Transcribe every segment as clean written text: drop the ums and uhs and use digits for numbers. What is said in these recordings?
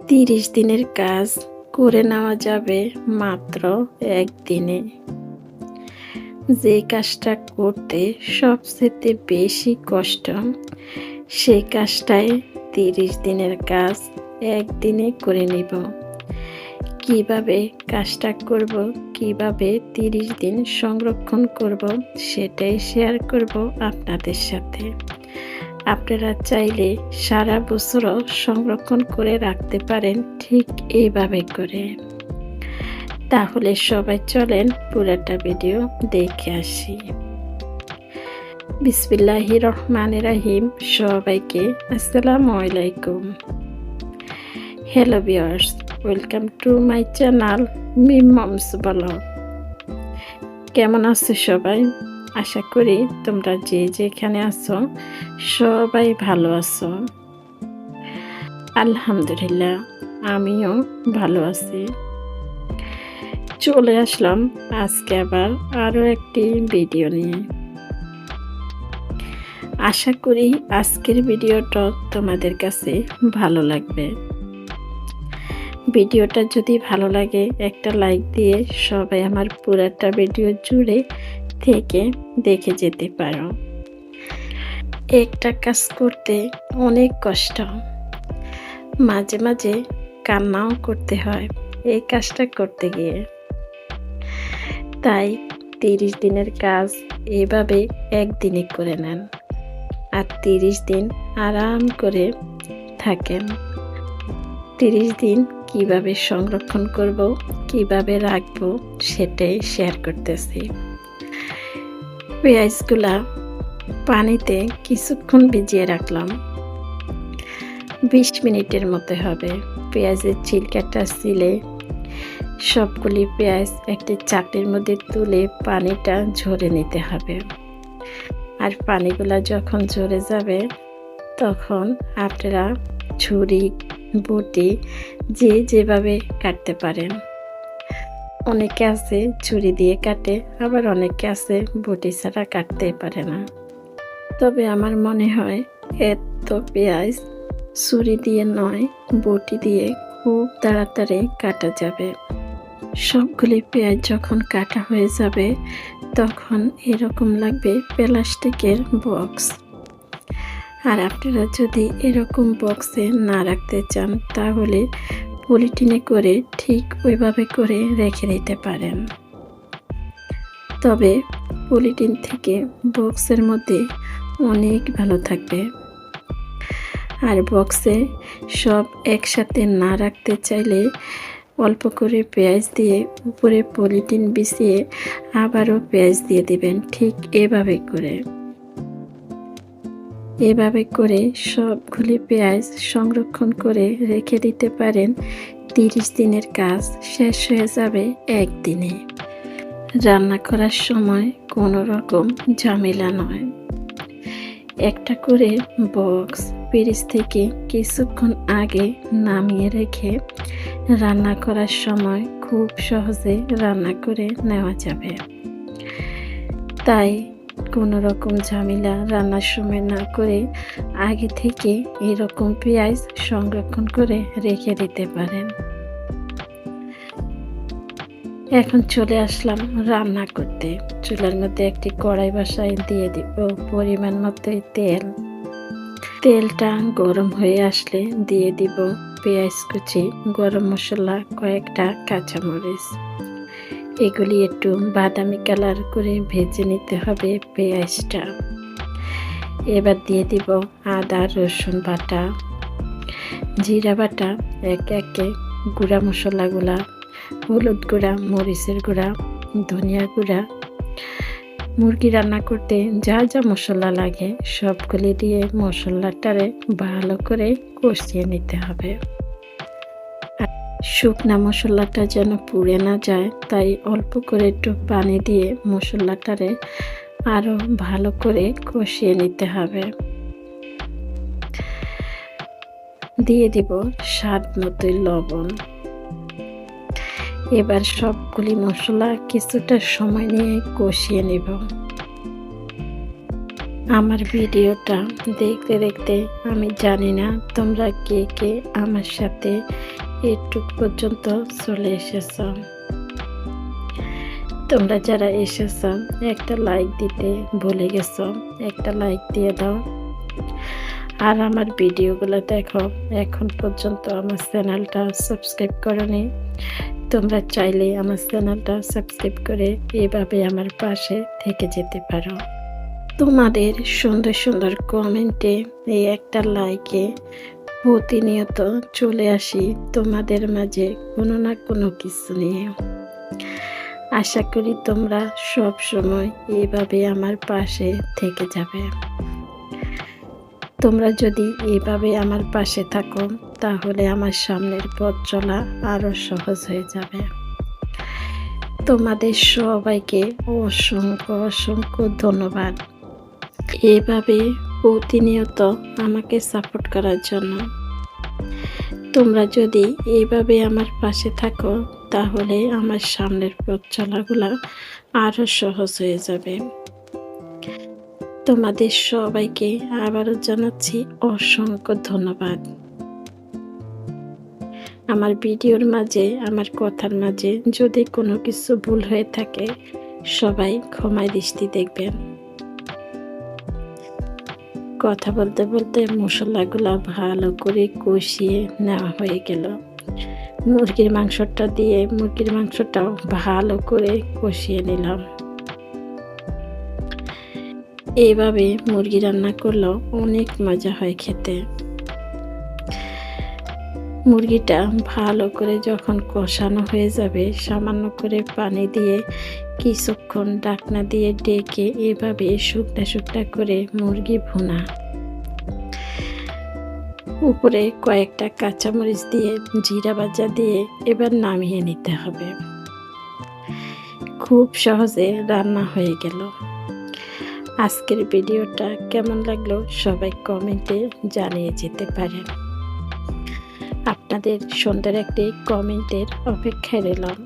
30 দিনের কাজ করে নেওয়া যাবে মাত্র একদিনে। যে কাজটা করতে সবচেয়ে বেশি কষ্ট, সেই কাজটাই 30 দিনের কাজ একদিনে করে নিব। কিভাবে কাজটা করব, কিভাবে 30 দিন সংরক্ষণ করব, সেটাই শেয়ার করব আপনাদের সাথে। আপনারা চাইলে সারা বছরও সংরক্ষণ করে রাখতে পারেন ঠিক এইভাবে করে। তাহলে সবাই চলেন পুরোটা ভিডিও দেখে আসি। বিসমিল্লাহির রহমানির রহিম। সবাইকে আসসালামু আলাইকুম। Hello viewers, welcome to my channel Mim moms blog. কেমন আছো সবাই? আশা করি তোমরা যে যেখানে আছো সবাই ভালো আছো। আলহামদুলিল্লাহ, আমিও ভালো আছি। চলে আসলাম আজকে আবার আরও একটি ভিডিও নিয়ে। আশা করি আজকের ভিডিওটা তোমাদের কাছে ভালো লাগবে। ভিডিওটা যদি ভালো লাগে একটা লাইক দিয়ে সবাই আমার পুরাটা ভিডিও জুড়ে থেকে দেখে যেতে পারো। একটা কাজ করতে অনেক কষ্ট, মাঝে মাঝে কান্নাও করতে হয় এই কাজটা করতে গিয়ে। তাই 30 দিনের কাজ এভাবে একদিনে করে নেন আর 30 দিন আরাম করে থাকেন। 30 দিন কিভাবে সংরক্ষণ করব, কিভাবে রাখবো সেটাই শেয়ার করতেছি। পেঁয়াজগুলা পানিতে কিছুক্ষণ ভিজিয়ে রাখলাম, 20 মিনিটের মতো হবে। পেঁয়াজের ছিলকাটা ছিলে সবগুলি পেঁয়াজ একটি চাকরির মধ্যে তুলে পানিটা ঝরে নিতে হবে। আর পানিগুলা যখন ঝরে যাবে তখন আপনারা ছুরি বটি যে যেভাবে কাটতে পারেন। অনেকে আছে ছুরি দিয়ে কাটে, আবার অনেকে আছে বটি ছাড়া কাটতে পারে না। তবে আমার মনে হয় এত পেঁয়াজ ছুরি দিয়ে নয়, বটি দিয়ে খুব তাড়াতাড়ি কাটা যাবে। সবগুলি পেঁয়াজ যখন কাটা হয়ে যাবে তখন এরকম লাগবে প্লাস্টিকের বক্স। আর আপনারা যদি এরকম বক্সে না রাখতে চান তাহলে পলিথিনে করে ঠিক ওইভাবে করে রেখে দিতে পারেন। তবে পলিথিন থেকে বক্সের মধ্যে অনেক ভালো থাকবে। আর বক্সে সব একসাথে না রাখতে চাইলে অল্প করে পেঁয়াজ দিয়ে উপরে পলিথিন বিছিয়ে আবারও পেঁয়াজ দিয়ে দিবেন ঠিক এভাবে করে। এভাবে করে সবগুলি পেঁয়াজ সংরক্ষণ করে রেখে দিতে পারেন। 30 দিনের কাজ শেষ হয়ে যাবে একদিনে। রান্না করার সময় কোনো রকম ঝামেলা নয়। একটা করে বক্স ফ্রিজ থেকে কিছুক্ষণ আগে নামিয়ে রেখে রান্না করার সময় খুব সহজে রান্না করে নেওয়া যাবে। তাই কোনো রকম ঝামেলা রান্নার সময় না করে আগে থেকে এরকম পেঁয়াজ সংরক্ষণ করে রেখে দিতে পারেন। এখন চলে আসলাম রান্না করতে। চুলার মধ্যে একটি কড়াই বসাই দিয়ে দিব পরিমাণ মতো তেল। তেলটা গরম হয়ে আসলে দিয়ে দিব পেঁয়াজ কুচি, গরম মশলা, কয়েকটা কাঁচামরিচ। এগুলি একটু বাদামি কালার করে ভেজে নিতে হবে পেঁয়াজটা। এবার দিয়ে দিব আদা রসুন বাটা, জিরা বাটা, একে একে গুঁড়া মশলাগুলা, হলুদ গুঁড়া, মরিচের গুঁড়া, ধনিয়া গুঁড়া। মুরগি রান্না করতে যা যা মশলা লাগে সবগুলি দিয়ে মশলাটারে ভালো করে কষিয়ে নিতে হবে। শুকনা মশলাটা যেন পুড়ে না যায় তাই অল্প করে একটু পানি দিয়ে মশলাটারে আরও ভালো করে কষিয়ে নিতে হবে। দিয়ে দিব স্বাদ মতোই লবণ। এবার সবগুলি মশলা কিছুটা সময় নিয়ে কষিয়ে নেব। আমার ভিডিওটা দেখতে দেখতে আমি জানি না তোমরা কে কে আমার সাথে এটুকু পর্যন্ত চলে এসেছ। তোমরা যারা এসেছ একটা লাইক দিতে ভুলে গেছো, একটা লাইক দিয়ে দাও। আর আমার ভিডিওগুলো দেখো, এখন পর্যন্ত আমার চ্যানেলটা সাবস্ক্রাইব করোনি, তোমরা চাইলে আমার চ্যানেলটা সাবস্ক্রাইব করে এভাবে আমার পাশে থেকে যেতে পারো। তোমাদের সুন্দর সুন্দর কমেন্টে, এই একটা লাইকে প্রতিনিয়ত চলে আসি তোমাদের মাঝে কোনো না কোনো কিছু নিয়ে। আশা করি তোমরা সব সময় এইভাবে আমার পাশে থেকে যাবে। তোমরা যদি এইভাবে আমার পাশে থাকো তাহলে আমার সামনের পথ চলা আরো সহজ হয়ে যাবে। তোমাদের সবাইকে অসংখ্য অসংখ্য ধন্যবাদ এভাবে প্রতিনিয়ত আমাকে সাপোর্ট করার জন্য। তোমরা যদি এইভাবে আমার পাশে থাকো তাহলে আমার সামনের পথ চলাগুলা আরো সহজ হয়ে যাবে। তোমাদের সবাইকে আবারও জানাচ্ছি অসংখ্য ধন্যবাদ। আমার ভিডিওর মাঝে, আমার কথার মাঝে যদি কোনো কিছু ভুল হয়ে থাকে সবাই ক্ষমায় দৃষ্টি দেখবেন। কথা বলতে বলতে মশলাগুলো ভালো করে কষিয়ে নেওয়া হয়ে গেল। মুরগির মাংসটা দিয়ে মুরগির মাংসটাও ভালো করে কষিয়ে নিলাম। এইভাবে মুরগি রান্না করলেও অনেক মজা হয় খেতে। মুরগিটা ভালো করে যখন কষানো হয়ে যাবে সামান্য করে পানি দিয়ে কিছুক্ষণ ঢাকনা দিয়ে ডেকে এভাবে শুকনা শুকনা করে মুরগি ভুনা, উপরে কয়েকটা কাঁচামরিচ দিয়ে জিরা ভাজা দিয়ে এবার নামিয়ে নিতে হবে। খুব সহজে রান্না হয়ে গেল। আজকের ভিডিওটা কেমন লাগলো সবাই কমেন্টে জানিয়ে যেতে পারেন। আপনাদের সুন্দর একটি কমেন্টের অপেক্ষায় রইলাম।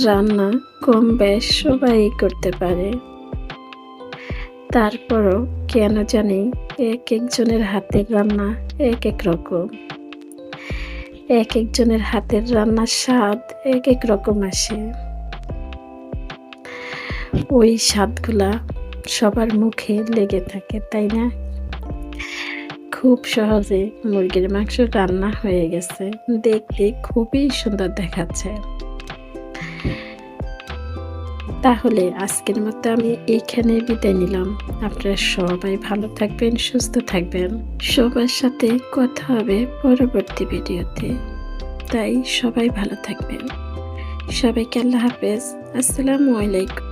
রান্না কম বেশ সবাই করতে পারে, তারপরও কেন জানি এক একজনের হাতের রান্না এক এক রকম, এক একজনের হাতের রান্নার স্বাদ এক এক রকম আসে। ওই স্বাদগুলা সবার মুখে লেগে থাকে, তাই না? খুব সহজে মুরগির মাংস রান্না হয়ে গেছে, দেখতে খুবই সুন্দর দেখাচ্ছে। তাহলে আজকের মতো আমি এইখানে বিদায় নিলাম। আপনারা সবাই ভালো থাকবেন, সুস্থ থাকবেন। সবার সাথে কথা হবে পরবর্তী ভিডিওতে, তাই সবাই ভালো থাকবেন। সবাইকে আল্লাহ হাফেজ। আসসালামু আলাইকুম।